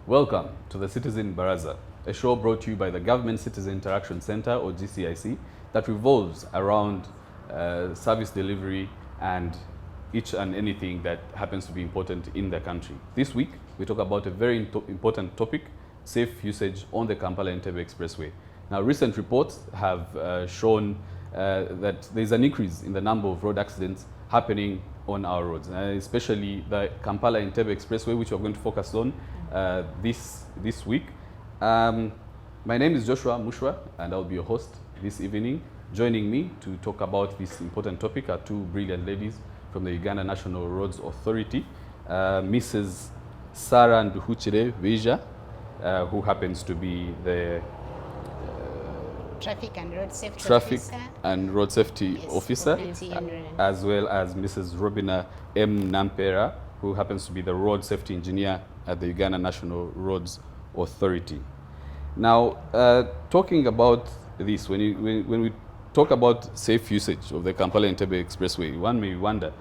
Welcome to the Citizen Baraza, a show brought to you by the Government Citizen Interaction Center, or GCIC, that revolves around service delivery and each and anything that happens to be important in the country. This week, we talk about a very important topic, safe usage on the Kampala-Entebbe expressway. Now, recent reports have shown that there's an increase in the number of road accidents happening on our roads, especially the Kampala-Entebbe expressway, which we're going to focus on this week. My name is Joshua Mushwa, and I'll be your host this evening. Joining me to talk about this important topic are two brilliant ladies from the Uganda National Roads Authority, Mrs. Sarah 𝐒𝐀𝐅𝐄, who happens to be the Traffic and Road Safety Traffic Officer. and Road Safety Officer, as well as Mrs. Robina M. Nampera, who happens to be the Road Safety Engineer at the Uganda National Roads Authority. Now, talking about this, when we talk about safe usage of the Kampala-Entebbe expressway, one may wonder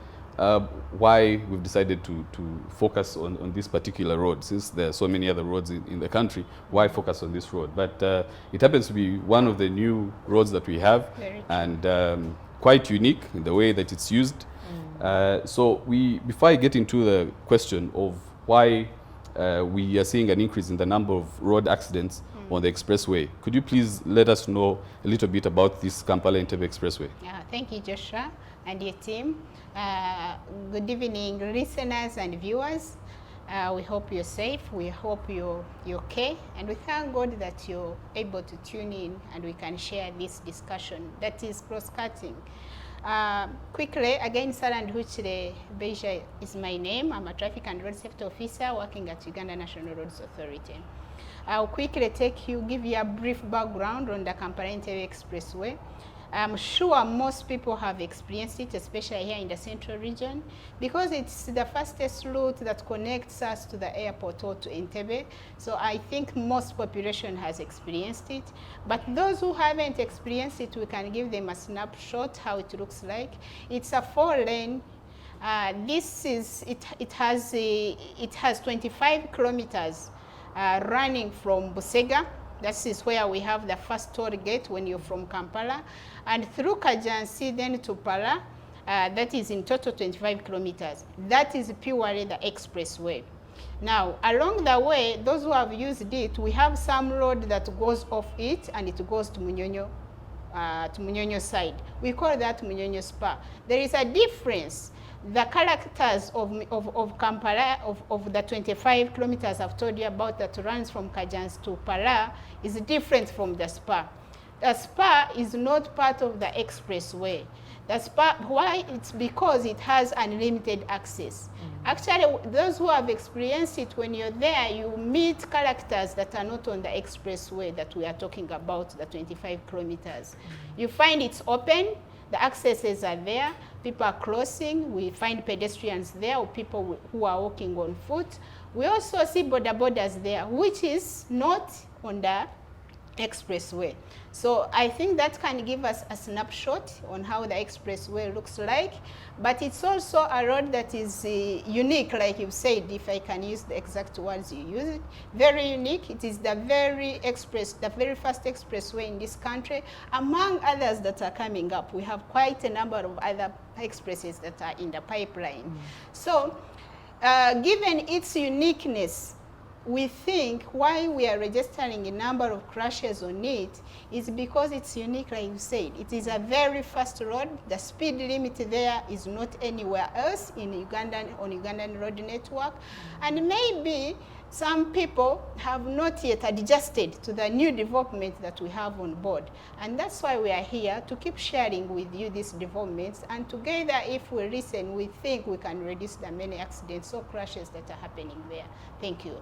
why we've decided to focus on this particular road, since there are so many other roads in the country. Why focus on this road? But it happens to be one of the new roads that we have, and quite unique in the way that it's used. So before I get into the question of why we are seeing an increase in the number of road accidents on the expressway, could you please let us know a little bit about this Kampala-Entebbe expressway? Thank you, Joshua, and your team. Good evening, listeners and viewers. We hope you're safe. We hope you're okay. And we thank God that you're able to tune in and we can share this discussion that is cross-cutting. Quickly, again, Sarah 𝐒𝐀𝐅𝐄 is my name. I'm a Traffic and Road Safety Officer working at Uganda National Roads Authority. I'll quickly give you a brief background on the Kampala-Entebbe expressway. I'm sure most people have experienced it, especially here in the central region, because it's the fastest route that connects us to the airport or to Entebbe. So I think most population has experienced it. But those who haven't experienced it, we can give them a snapshot how it looks like. It's a 4-lane. It has 25 kilometers running from Busega. That is where we have the first toll gate when you're from Kampala, and through Kajansi then to Para, that is in total 25 kilometers. That is purely the expressway. Now, along the way, those who have used it, we have some road that goes off it and it goes to Munyonyo side. We call that Munyonyo Spa. There is a difference. The characters of Kampala, of the 25 kilometers I've told you about that runs from Kajans to Para, is different from the Spa. The Spa is not part of the expressway. The Spa, why? It's because it has unlimited access. Actually, those who have experienced it, when you're there, you meet characters that are not on the expressway that we are talking about, the 25 kilometers. You find it's open, the accesses are there, people are crossing, we find pedestrians there or people who are walking on foot. We also see border borders there, which is not on the expressway. So I think that can give us a snapshot on how the expressway looks like, but it's also a road that is unique, like you've said, if I can use the exact words you use. Very unique. It is the very fast expressway in this country, among others that are coming up. We have quite a number of other expresses that are in the pipeline. So given its uniqueness, we think why we are registering a number of crashes on it is because it's unique, like you said. It is a very fast road. The speed limit there is not anywhere else on Ugandan road network. And maybe some people have not yet adjusted to the new development that we have on board. And that's why we are here to keep sharing with you these developments. And together, if we listen, we think we can reduce the many accidents or crashes that are happening there. Thank you.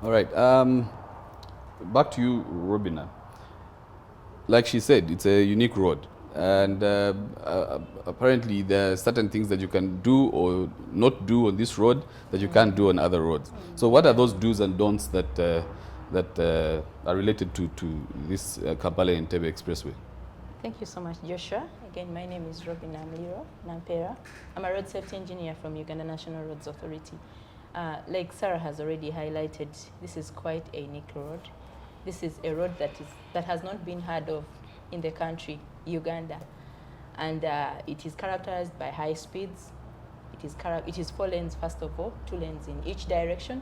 All right, back to you, Robina. Like she said, it's a unique road, and apparently there are certain things that you can do or not do on this road that you can't do on other roads. So what are those do's and don'ts that are related to this Kampala-Entebbe expressway? Thank you so much, Joshua. Again, my name is Robina Nampera. I'm a road safety engineer from Uganda National Roads Authority. Like Sarah has already highlighted, this is quite a unique road. This is a road that has not been heard of in the country, Uganda. And it is characterized by high speeds. It is 4 lanes, first of all, 2 lanes in each direction.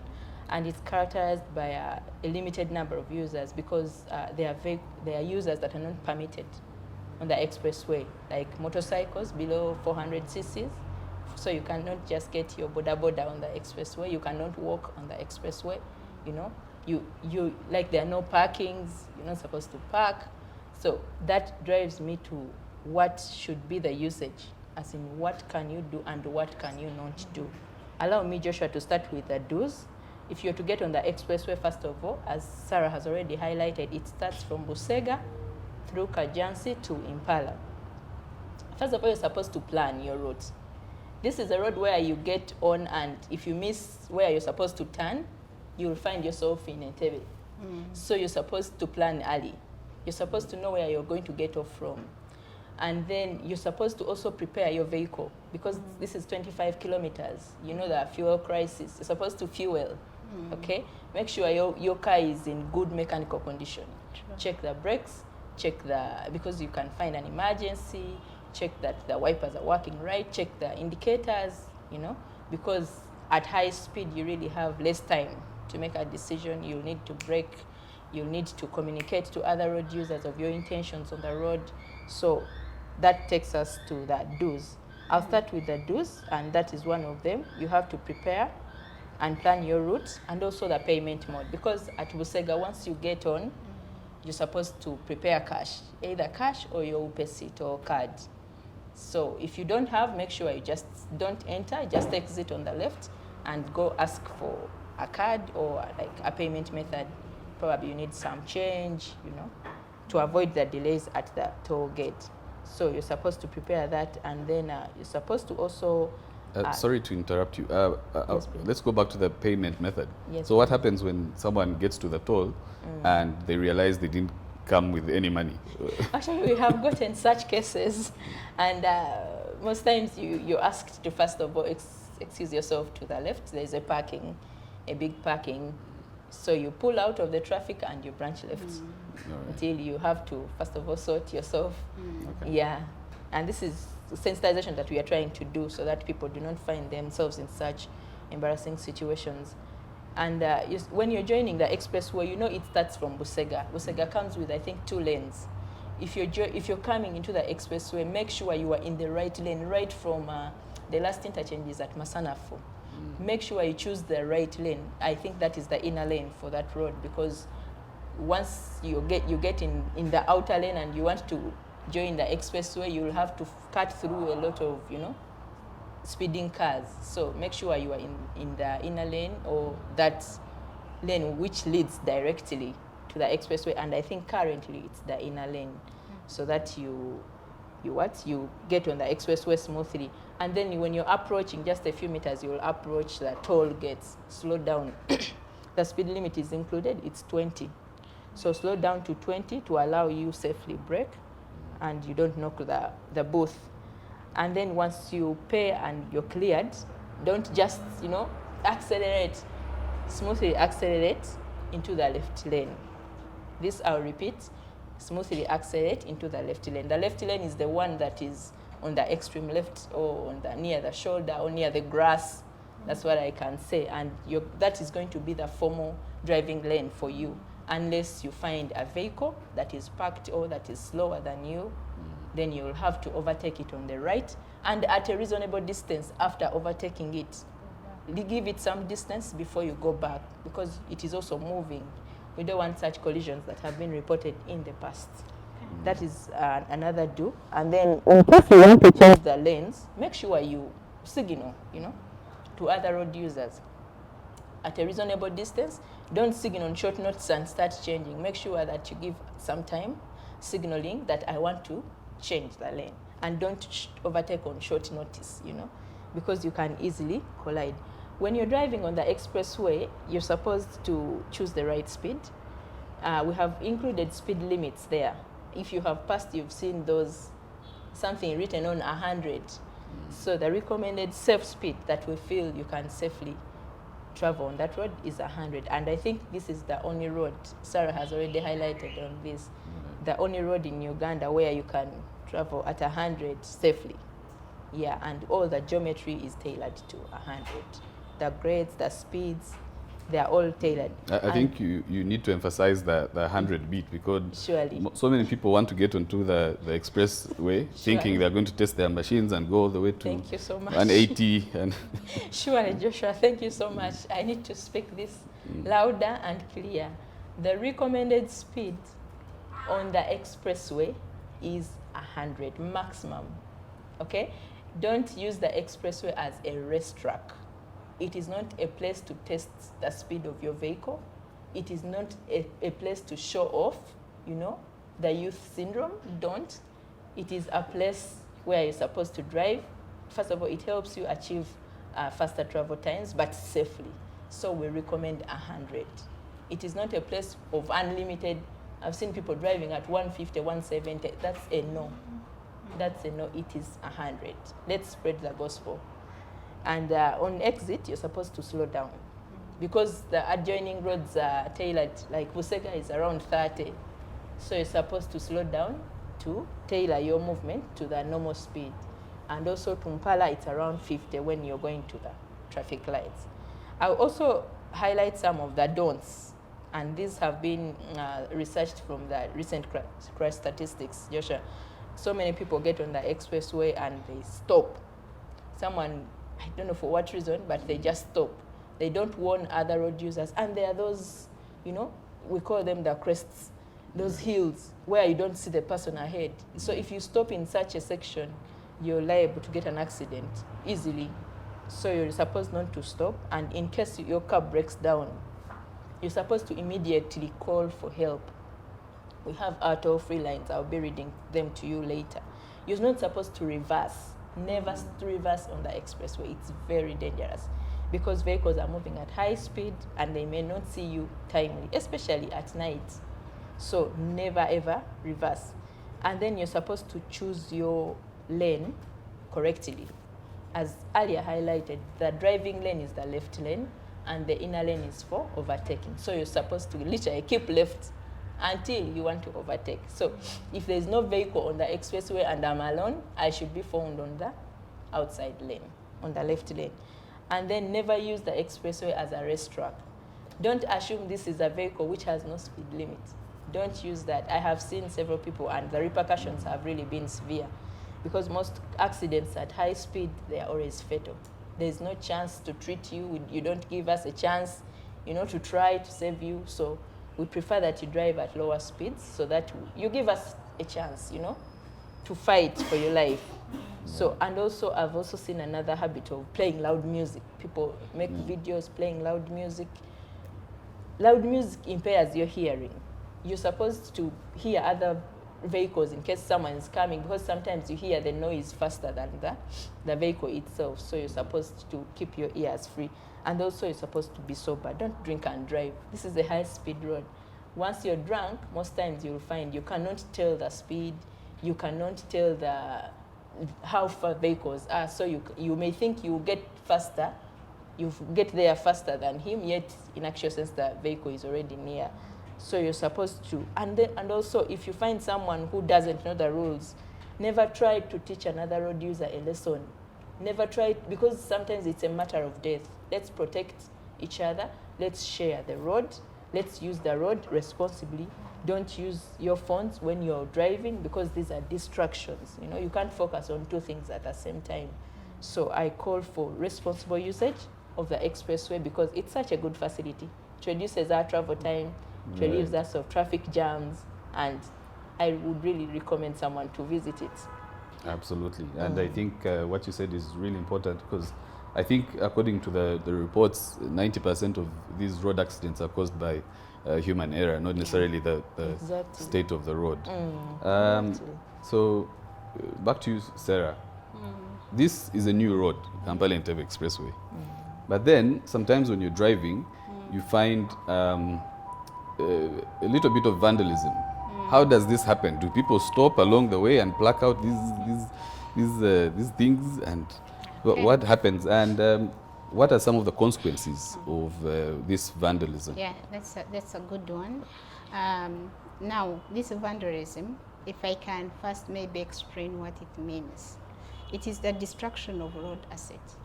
And it's characterized by a limited number of users because there are users that are not permitted on the expressway, like motorcycles below 400 cc's. So you cannot just get your boda on the expressway. You cannot walk on the expressway. You know, you like there are no parkings. You're not supposed to park. So that drives me to what should be the usage, as in what can you do and what can you not do. Allow me, Joshua, to start with the do's. If you're to get on the expressway, first of all, as Sarah has already highlighted, it starts from Busega through 𝐒𝐁𝐿 to Impala. First of all, you're supposed to plan your route. This is a road where you get on, and if you miss where you're supposed to turn, you'll find yourself in Entebbe. So you're supposed to plan early. You're supposed to know where you're going to get off from. And then you're supposed to also prepare your vehicle because this is 25 kilometers. You know the fuel crisis. You're supposed to fuel, okay? Make sure your car is in good mechanical condition. Sure. Check the brakes, because you can find an emergency, check that the wipers are working right, check the indicators, you know, because at high speed you really have less time to make a decision. You'll need to brake, you'll need to communicate to other road users of your intentions on the road. So that takes us to the do's. I'll start with the do's, and that is one of them. You have to prepare and plan your route, and also the payment mode, because at Busega, once you get on, you're supposed to prepare cash, either cash or your 𝐒𝐻𝐿 or card. So if you don't have, make sure you just don't enter, just exit on the left and go ask for a card or like a payment method. Probably you need some change, you know, to avoid the delays at the toll gate. So you're supposed to prepare that, and then you're supposed to also... sorry to interrupt you. Yes, let's go back to the payment method. Yes, so what happens when someone gets to the toll and they realize they didn't come with any money? Actually, we have gotten such cases, and most times you're asked to, first of all, excuse yourself to the left. There's a big parking. So you pull out of the traffic and you branch left until you have to, first of all, sort yourself. Okay. Yeah. And this is sensitization that we are trying to do so that people do not find themselves in such embarrassing situations. And when you're joining the expressway, you know it starts from Busega. Busega comes with, I think, 2 lanes. If you're coming into the expressway, make sure you are in the right lane, right from the last interchange is at Masanafu. Make sure you choose the right lane. I think that is the inner lane for that road, because once you get in the outer lane and you want to join the expressway, you'll have to cut through a lot of, you know, speeding cars. So make sure you are in the inner lane, or that lane which leads directly to the expressway. And I think currently it's the inner lane, so that you get on the expressway smoothly. And then when you're approaching just a few meters, you'll approach the toll gates. Slow down. The speed limit is included, it's 20. So slow down to 20 to allow you safely brake and you don't knock the booth. And then once you pay and you're cleared, don't just, you know, accelerate, smoothly accelerate into the left lane. This, I'll repeat, smoothly accelerate into the left lane. The left lane is the one that is on the extreme left, or on the near the shoulder, or near the grass. That's what I can say. And that is going to be the formal driving lane for you, unless you find a vehicle that is parked or that is slower than you. Then you'll have to overtake it on the right, and at a reasonable distance after overtaking it. Give it some distance before you go back, because it is also moving. We don't want such collisions that have been reported in the past. That is another do. And then in case you want to change the lanes, make sure you signal, you know, to other road users at a reasonable distance. Don't signal on short notice and start changing. Make sure that you give some time signaling that I want to change the lane, and don't overtake on short notice, you know, because you can easily collide. When you're driving on the expressway, you're supposed to choose the right speed. We have included speed limits there. If you have passed, you've seen those, something written on 100. So the recommended safe speed that we feel you can safely travel on that road is 100. And I think this is the only road, Sarah has already highlighted on this, the only road in Uganda where you can travel at 100 safely. Yeah, and all the geometry is tailored to 100. The grades, the speeds, they are all tailored. I think you need to emphasize the 100 beat, because surely so many people want to get onto the expressway thinking they're going to test their machines and go all the way to thank you so much. 180. And surely, Joshua, thank you so much. I need to speak this louder and clear. The recommended speed on the expressway is 100 maximum. Okay? Don't use the expressway as a racetrack. It is not a place to test the speed of your vehicle. It is not a place to show off, you know, the youth syndrome. Don't. It is a place where you're supposed to drive. First of all, it helps you achieve faster travel times, but safely. So we recommend 100. It is not a place of unlimited. I've seen people driving at 150, 170. That's a no. That's a no. It is 100. Let's spread the gospel. And on exit, you're supposed to slow down, because the adjoining roads are tailored. Like Busega is around 30, so you're supposed to slow down to tailor your movement to the normal speed. And also to Kampala, it's around 50 when you're going to the traffic lights. I'll also highlight some of the don'ts, and these have been researched from the recent crash statistics. Joshua, so many people get on the expressway and they stop. Someone, I don't know for what reason, but they just stop. They don't warn other road users. And there are those, you know, we call them the crests, those hills where you don't see the person ahead. So if you stop in such a section, you're liable to get an accident easily. So you're supposed not to stop. And in case your car breaks down, you're supposed to immediately call for help. We have our toll-free lines. I'll be reading them to you later. You're not supposed to reverse. Never reverse on the expressway. It's very dangerous, because vehicles are moving at high speed and they may not see you timely, especially at night. So never ever reverse. And then you're supposed to choose your lane correctly. As earlier highlighted, the driving lane is the left lane and the inner lane is for overtaking. So you're supposed to literally keep left until you want to overtake. So if there's no vehicle on the expressway and I'm alone, I should be found on the outside lane, on the left lane. And then never use the expressway as a racetrack. Don't assume this is a vehicle which has no speed limit. Don't use that. I have seen several people, and the repercussions have really been severe, because most accidents at high speed, they are always fatal. There's no chance to treat you. You don't give us a chance, you know, to try to save you. So we prefer that you drive at lower speeds so that you give us a chance, you know, to fight for your life. So, and also I've also seen another habit of playing loud music. People make videos playing loud music. Loud music impairs your hearing. You're supposed to hear other vehicles in case someone is coming, because sometimes you hear the noise faster than the vehicle itself. So you're supposed to keep your ears free. And also you're supposed to be sober. Don't drink and drive. This is a high-speed road. Once you're drunk, most times you'll find you cannot tell the speed, you cannot tell how far vehicles are. So you may think you get faster, you get there faster than him, yet in actual sense the vehicle is already near. So you're supposed to, and also if you find someone who doesn't know the rules, never try to teach another road user a lesson. Never try, because sometimes it's a matter of death. Let's protect each other. Let's share the road. Let's use the road responsibly. Don't use your phones when you're driving, because these are distractions. You know, you can't focus on two things at the same time. So I call for responsible usage of the expressway, because it's such a good facility. It reduces our travel time, it relieves us of traffic jams, and I would really recommend someone to visit it. Absolutely. And I think what you said is really important, because I think according to the reports, 90% of these road accidents are caused by human error, not necessarily the Exactly. state of the road. Exactly. So back to you, Sarah. This is a new road, Kampala-Entebbe Expressway. But then sometimes when you're driving, you find a little bit of vandalism. How does this happen? Do people stop along the way and pluck out these things, and what happens? And what are some of the consequences of this vandalism? Yeah, that's a good one. Now, this vandalism, if I can first maybe explain what it means. It is the destruction of road assets.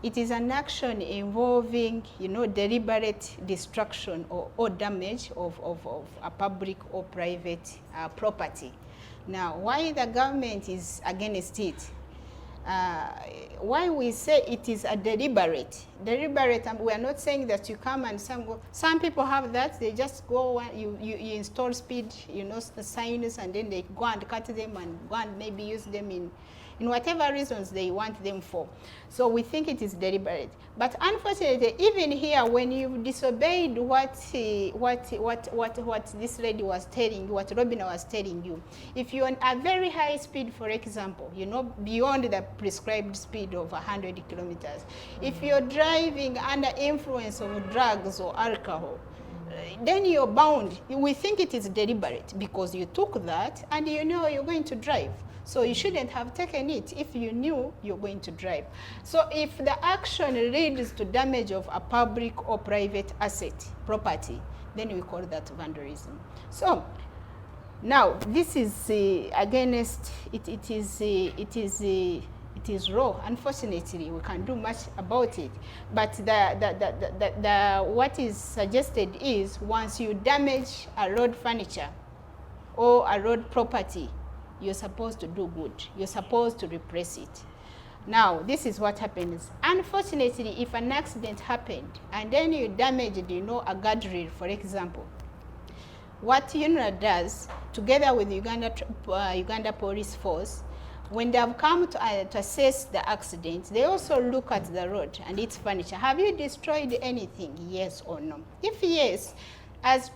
It is an action involving, deliberate destruction or damage of a public or private property. Now, why the government is against it? Why we say it is a deliberate, and we are not saying that you come and some people have that, they just go, you install speed, signs, and then they go and cut them and go and maybe use them in whatever reasons they want them for. So we think it is deliberate. But unfortunately, even here, when you disobeyed what this lady was telling you, what Robina was telling you, if you're on a very high speed, for example, beyond the prescribed speed of 100 kilometers, if you're driving under influence of drugs or alcohol, then you're bound. We think it is deliberate because you took that and you're going to drive. So you shouldn't have taken it if you knew you're going to drive. So if the action leads to damage of a public or private asset, property, then we call that vandalism. So now this is against it. It is raw. Unfortunately, we can't do much about it. But what is suggested is once you damage a road furniture or a road property, you're supposed to do good. You're supposed to replace it. Now, this is what happens. Unfortunately, if an accident happened and then you damaged, a guardrail, for example, what UNRA does, together with Uganda Police Force, when they have come to assess the accident, they also look at the road and its furniture. Have you destroyed anything, yes or no? If yes, as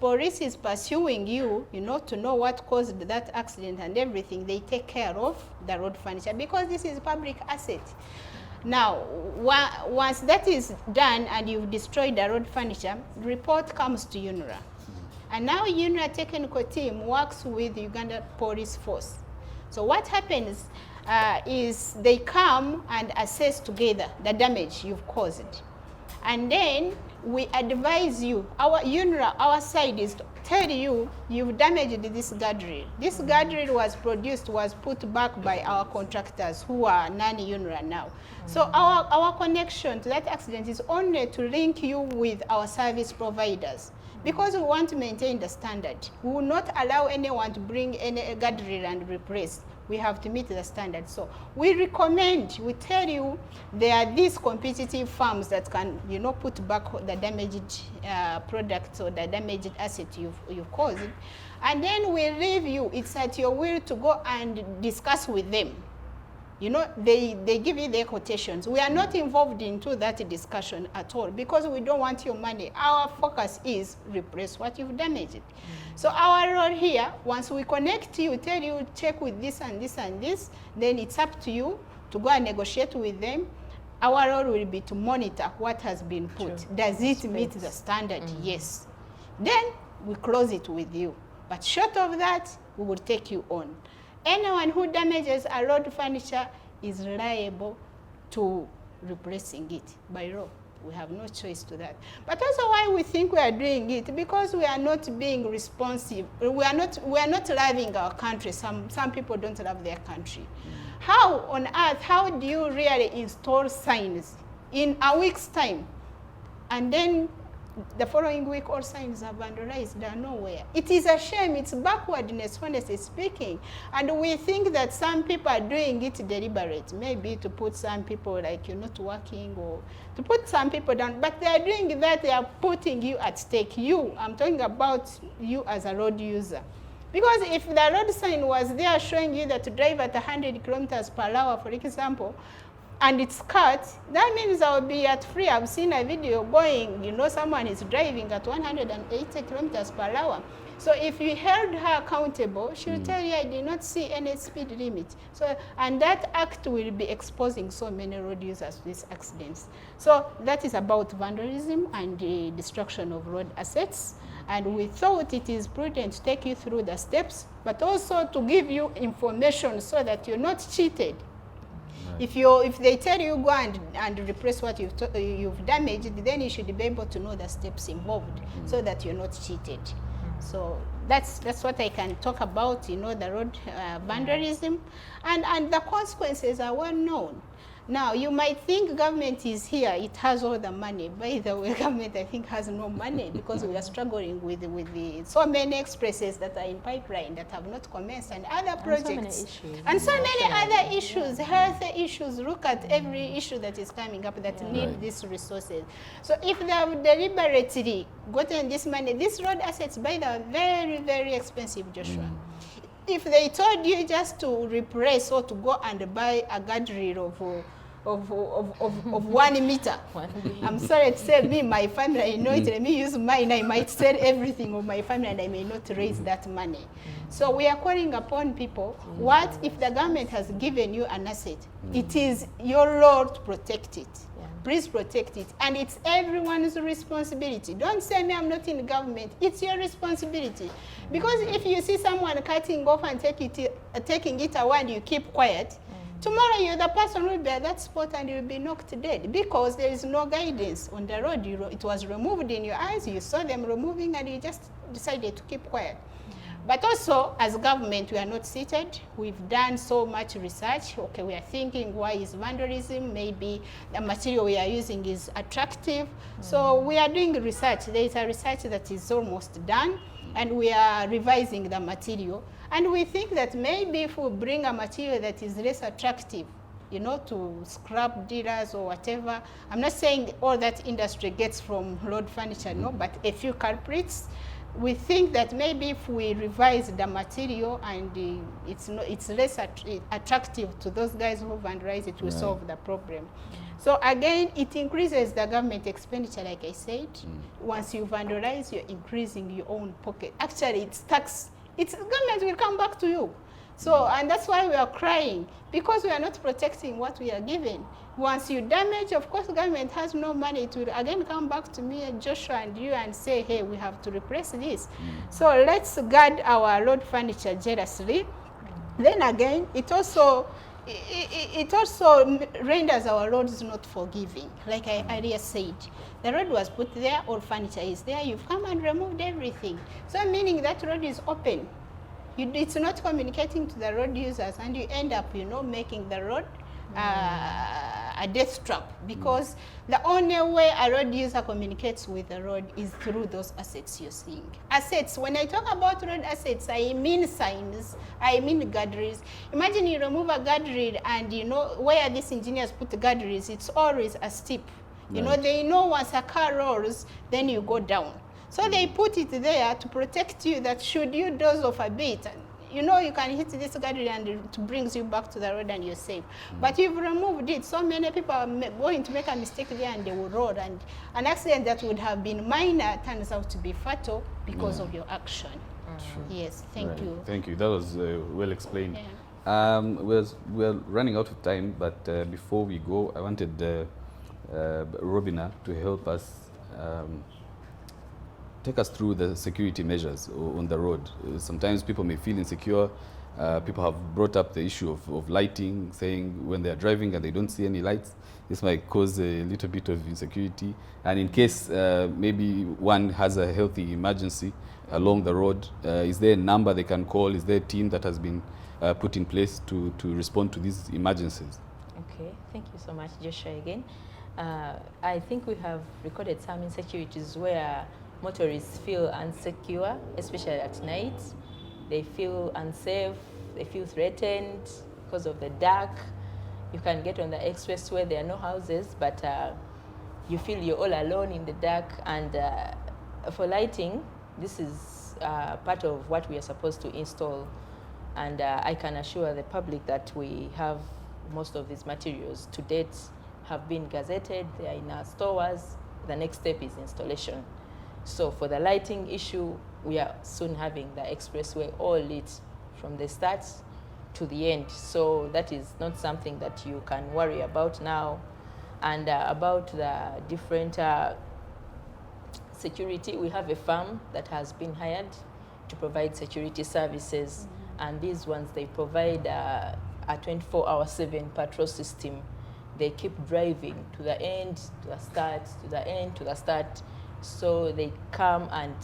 police is pursuing you, to know what caused that accident and everything, they take care of the road furniture because this is public asset. Now, once that is done and you've destroyed the road furniture, report comes to UNRA. And now UNRA technical team works with Uganda Police Force. So what happens is they come and assess together the damage you've caused. And then we advise you, our side is to tell you, you've damaged this guardrail. This guardrail was put back by our contractors who are non-UNRA now. So our connection to that accident is only to link you with our service providers because we want to maintain the standard. We will not allow anyone to bring any guardrail and replace. We have to meet the standard. So we recommend, we tell you, there are these competitive firms that can, put back the damaged products or the damaged asset you've caused. And then we leave you, it's at your will to go and discuss with them. They give you their quotations. We are not involved into that discussion at all because we don't want your money. Our focus is replace what you've damaged. So our role here, once we connect you, tell you, check with this and this and this, then it's up to you to go and negotiate with them. Our role will be to monitor what has been put. Sure. Does it meet the standard? Yes. Then we close it with you. But short of that, we will take you on. Anyone who damages a road furniture is liable to replacing it by law. We have no choice to that. But also why we think we are doing it, because we are not being responsive. We are not loving our country. Some people don't love their country. How on earth, how do you really install signs in a week's time? And then the following week, all signs are vandalized, they are nowhere. It is a shame, it's backwardness, honestly speaking. And we think that some people are doing it deliberate, maybe to put some people like you're not working or to put some people down. But they are doing that, they are putting you at stake. I'm talking about you as a road user. Because if the road sign was there showing you that to drive at 100 kilometers per hour, for example, and it's cut, that means I'll be at free. I've seen a video going, someone is driving at 180 kilometers per hour. So if you held her accountable, she'll tell you, I did not see any speed limit. So, and that act will be exposing so many road users to these accidents. So that is about vandalism and the destruction of road assets. And we thought it is prudent to take you through the steps, but also to give you information so that you're not cheated. If they tell you go and replace what you've damaged, then you should be able to know the steps involved so that you're not cheated. So that's what I can talk about, the road vandalism, and the consequences are well known. Now, you might think government is here, it has all the money. By the way, government, I think, has no money because we are struggling with so many expresses that are in pipeline that have not commenced, and other projects. And so many other issues, health issues. Look at every issue that is coming up that need these resources. So if they have deliberately gotten this money, these road assets, by the way, are very, very expensive, Joshua. If they told you just to replace or to go and buy a guardrail of 1 meter, I'm sorry to say, my family, I know it, let me use mine, I might sell everything of my family and I may not raise that money. So we are calling upon people, what if the government has given you an asset? It is your role to protect it. Please protect it. And it's everyone's responsibility. Don't say me, I'm not in government. It's your responsibility. Because if you see someone cutting off and taking it away and you keep quiet, tomorrow you're the person who will be at that spot and you'll be knocked dead because there is no guidance on the road. It was removed in your eyes, you saw them removing and you just decided to keep quiet. But also, as government, we are not seated. We've done so much research. Okay, we are thinking, why is vandalism? Maybe the material we are using is attractive. So we are doing research. There is a research that is almost done, and we are revising the material. And we think that maybe if we bring a material that is less attractive, to scrap dealers or whatever, I'm not saying all that industry gets from road furniture, no, but a few culprits. We think that maybe if we revise the material and it's less attractive to those guys who vandalize it, will solve the problem. So again, it increases the government expenditure, like I said. Once you vandalize, you're increasing your own pocket. Actually, it's tax. Government will come back to you. So, and that's why we are crying, because we are not protecting what we are given. Once you damage, of course, government has no money to again come back to me and Joshua and you and say, hey, we have to replace this. So let's guard our road furniture jealously. Then again, it also renders our roads not forgiving. Like I earlier said, the road was put there, all furniture is there, you've come and removed everything. So meaning that road is open. It's not communicating to the road users, and you end up, making the road a death trap, because the only way a road user communicates with the road is through those assets you're seeing. Assets, when I talk about road assets, I mean signs, I mean guardrails. Imagine you remove a guardrail and where these engineers put the guardrails, it's always a steep. They know once a car rolls, then you go down. So they put it there to protect you, that should you doze off a bit, you can hit this guardrail and it brings you back to the road and you're safe. But you've removed it. So many people are going to make a mistake there and they will roll. And an accident that would have been minor turns out to be fatal because of your action. Yes, thank you. Thank you. That was well explained. Yeah. We're running out of time, but before we go, I wanted Robina to help us take us through the security measures on the road. Sometimes people may feel insecure. People have brought up the issue of lighting, saying when they are driving and they don't see any lights, this might cause a little bit of insecurity. And in case maybe one has a healthy emergency along the road, is there a number they can call? Is there a team that has been put in place to respond to these emergencies? Okay, thank you so much, Joshua, again. I think we have recorded some insecurities where motorists feel insecure, especially at night. They feel unsafe, they feel threatened because of the dark. You can get on the expressway, there are no houses, but you feel you're all alone in the dark. And for lighting, this is part of what we are supposed to install. And I can assure the public that we have most of these materials to date have been gazetted, they are in our stores. The next step is installation. So for the lighting issue, we are soon having the expressway all lit from the start to the end. So that is not something that you can worry about now. And about the different security, we have a firm that has been hired to provide security services. And these ones, they provide a 24/7 patrol system. They keep driving to the end, to the start, to the end, to the start. So they come and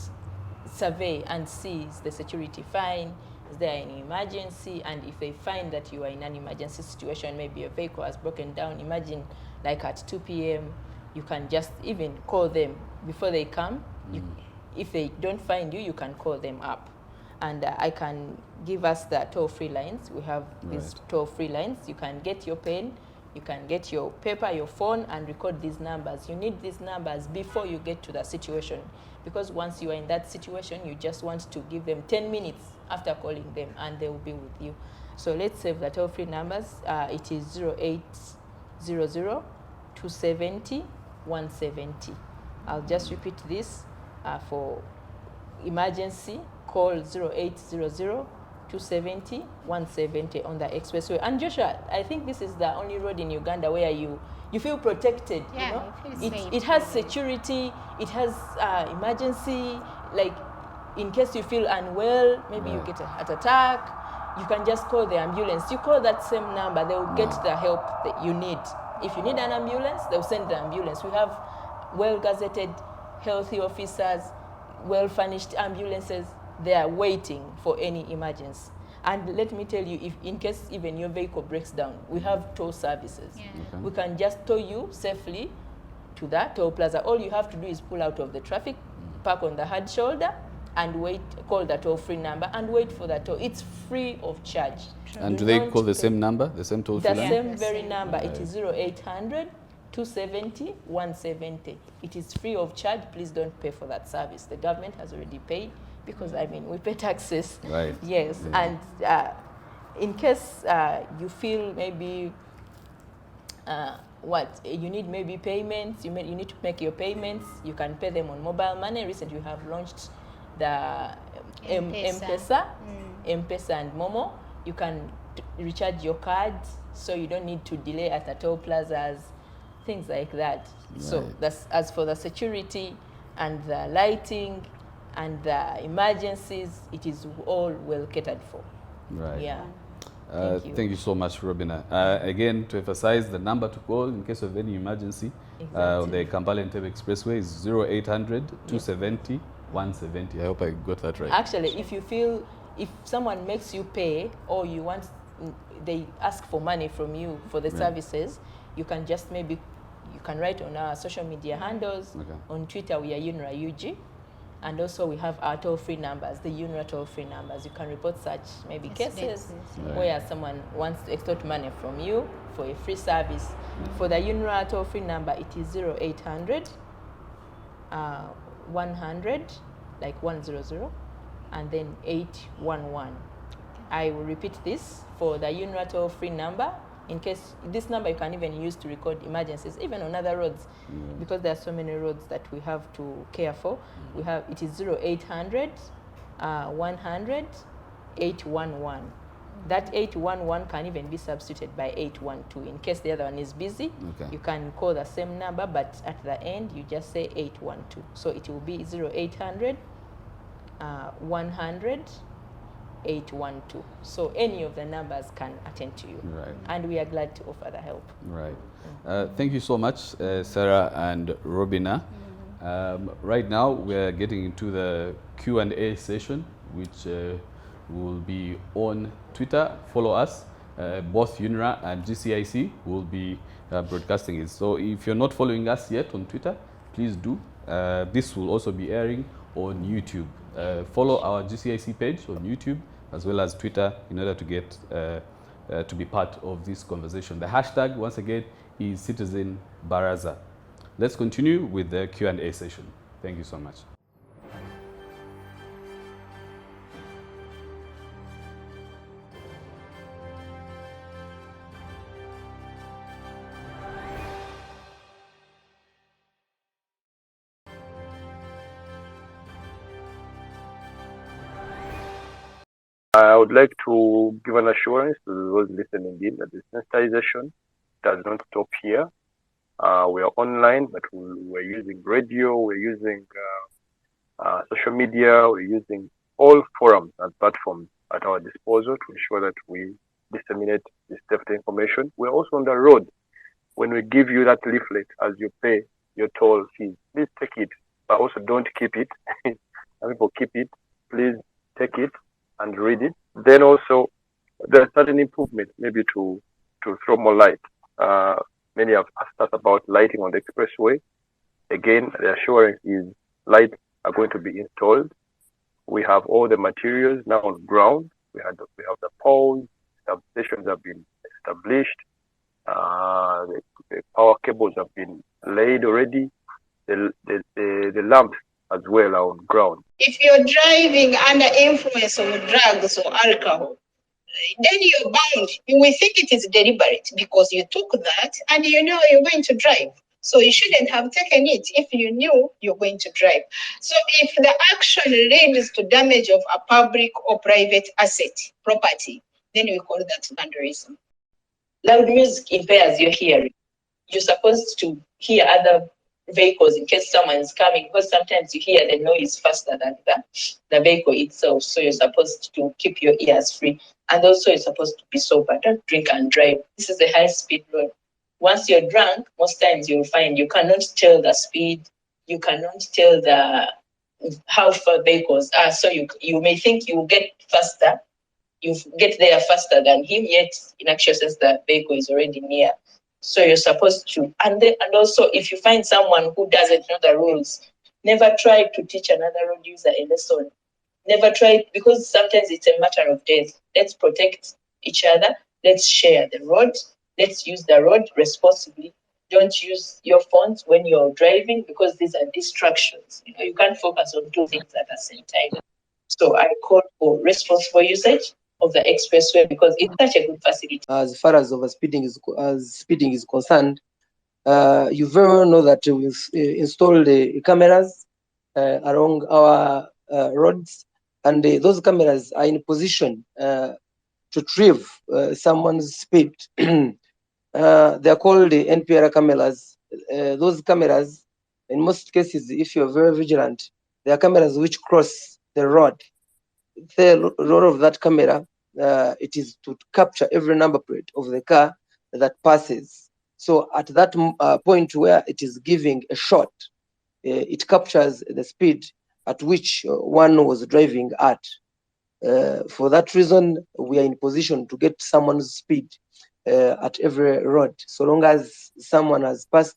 survey and see, is the security fine, is there any emergency, and if they find that you are in an emergency situation, maybe your vehicle has broken down, imagine like at 2 p.m., you can just even call them before they come. If they don't find you, you can call them up. And I can give us the toll-free lines. We have these toll-free lines. You can get your pen, you can get your paper, your phone, and record these numbers. You need these numbers before you get to the situation, because once you are in that situation, you just want to give them 10 minutes after calling them, and they will be with you. So let's save the toll-free numbers. It is 0800 270 170. I'll just repeat this. For emergency, call 0800 270 170 on the expressway. And Joshua, I think this is the only road in Uganda where you feel protected. Yeah, you know? you feel safe. It has security, it has emergency, like in case you feel unwell, maybe you get a heart attack, you can just call the ambulance. You call that same number, they will get the help that you need. If you need an ambulance, they'll send the ambulance. We have well-gazetted healthy officers, well-furnished ambulances. They are waiting for any emergency. And let me tell you, if in case even your vehicle breaks down, we have tow services. Yeah. Okay. We can just tow you safely to that toll plaza. All you have to do is pull out of the traffic, park on the hard shoulder, and wait, call the toll-free number, and wait for the toll. It's free of charge. And do You they don't call the pay- same number, the same toll-free The line? same The very same. number. It is 0800 270 170. It is free of charge. Please don't pay for that service. The government has already paid, because I mean we pay taxes. Right. Yes. Yeah. And in case you feel maybe you need maybe payments, you need to make your payments, you can pay them on mobile money. Recently we have launched the M-Pesa. M-Pesa and Momo. You can recharge your cards, so you don't need to delay at the toll plazas, things like that. So Right. that's as for the security and the lighting and the emergencies, it is all well catered for. Right. Yeah. Thank you so much, Robina. Again, to emphasize, the number to call in case of any emergency on the Kampala-Entebbe expressway is 0800 270 170. I hope I got that right. Actually, if someone makes you pay, or they ask for money from you for the services, you can just you can write on our social media handles. Okay. On Twitter, we are UNRA UG. And also we have our toll-free numbers, the UNRA toll-free numbers. You can report such maybe cases where someone wants to extort money from you for a free service. For the UNRA toll-free number, it is 0800 100, like 100, and then 811. I will repeat this for the UNRA toll-free number. In case this number you can even use to record emergencies, even on other roads, because there are so many roads that we have to care for. It is 0800 100 811. That 811 can even be substituted by 812 in case the other one is busy. Okay. You can call the same number, but at the end you just say 812. So it will be 0800 100 812. So any of the numbers can attend to you. Right. And we are glad to offer the help. Right. Thank you so much, Sarah and Robina. Right now, we're getting into the Q&A session, which will be on Twitter. Follow us. Both UNRA and GCIC will be broadcasting it. So if you're not following us yet on Twitter, please do. This will also be airing on YouTube. Follow our GCIC page on YouTube as well as Twitter in order to get to be part of this conversation. The hashtag, once again, is Citizen Baraza. Let's continue with the Q&A session. Thank you so much. I would like to give an assurance to those listening in that the sensitization does not stop here. We are online, but we're using radio, we're using social media, we're using all forums and platforms at our disposal to ensure that we disseminate this safety information. We're also on the road. When we give you that leaflet as you pay your toll fees, please take it, but also don't keep it. Some people keep it. Please take it and read it. Then also, there's certain improvement, maybe to throw more light. Many have asked us about lighting on the expressway. Again, the assurance is lights are going to be installed. We have all the materials now on ground. We have the poles, substations have been established. The power cables have been laid already. The lamps as well are on ground. If you're driving under influence of drugs or alcohol, then you're bound. You will think it is deliberate because you took that and you know you're going to drive. So you shouldn't have taken it if you knew you're going to drive. So if the action leads to damage of a public or private asset, property, then we call that vandalism. Loud music impairs your hearing. You're supposed to hear other vehicles in case someone is coming, because sometimes you hear the noise faster than the vehicle itself. So you're supposed to keep your ears free. And also you're supposed to be sober. Don't drink and drive. This is a high-speed road. Once you're drunk, most times you'll find you cannot tell the speed. You cannot tell how far vehicles are. So you may think you will get faster. You get there faster than him, yet in actual sense the vehicle is already near. So you're supposed to, and also if you find someone who doesn't know the rules, never try to teach another road user a lesson. Never try, because sometimes it's a matter of death. Let's protect each other. Let's share the road. Let's use the road responsibly. Don't use your phones when you're driving, because these are distractions. You can't focus on two things at the same time. So I call for responsible usage of the expressway because it's such a good facility. As far as speeding is concerned, you very well know that we've installed cameras along our roads, and those cameras are in position to retrieve someone's speed. They are called the NPR cameras. Those cameras, in most cases, if you're very vigilant, they are cameras which cross the road. The role of that camera, it is to capture every number plate of the car that passes. So at that point where it is giving a shot, it captures the speed at which one was driving at. For that reason, we are in position to get someone's speed at every road, so long as someone has passed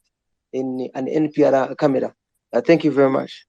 in an NPR camera. Thank you very much.